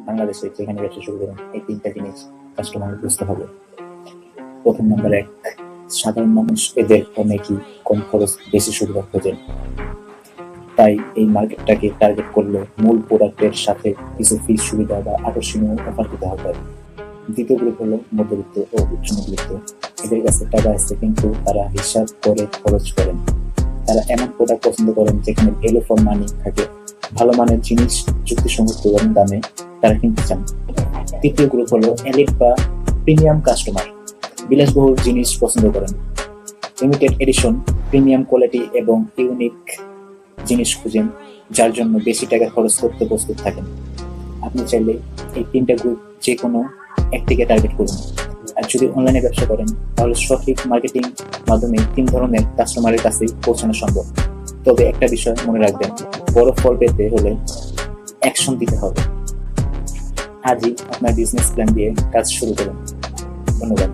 বাংলাদেশে যেখানে ব্যবসা শুরু করেন, এই তিনটা জিনিস কাস্টমার বুঝতে হবে। প্রথম নাম্বার 1, সাধারণ মানুষ এদের অনেকই কম খরচ বেশি সুবিধা খোঁজেন। তাই এই মার্কেটটাকে টার্গেট করলে মূল প্রোডাক্টের সাথে কিছু ফ্রি সুবিধা বা আকর্ষণীয় অফার দিতে হবে। দ্বিতীয় গ্রুপ হলো মধ্যবিত্ত ও উচ্চ মধ্যবিত্ত। এদের কাছে টাকা আছে কিন্তু তারা হিসাব করে খরচ করেন। তারা এমন প্রোডাক্ট পছন্দ করেন যেখানে ভ্যালু ফর মানি থাকে, ভালো মানের জিনিস যুক্তিসঙ্গত দামে তারা কিনতে চান। তৃতীয় গ্রুপ হলো এলিট বা প্রিমিয়াম কাস্টমার। বিলাসবহুল জিনিস পছন্দ করেন, লিমিটেড এডিশন, প্রিমিয়াম কোয়ালিটি এবং ইউনিক জিনিস খুঁজেন, যার জন্য বেশি টাকা খরচ করতে প্রস্তুত থাকেন। আপনি চাইলে এই তিনটা গ্রুপ যে কোনো একটিকে টার্গেট করুন। আর যদি অনলাইনে ব্যবসা করেন তাহলে সঠিক মার্কেটিং মাধ্যমে 3 ধরনের কাস্টমারের কাছেই পৌঁছানো সম্ভব। তবে একটা বিষয় মনে রাখবেন, বড় ফল পেতে হলে অ্যাকশন দিতে হবে। আজই আপনার বিজনেস প্ল্যান দিয়ে কাজ শুরু করুন। ধন্যবাদ।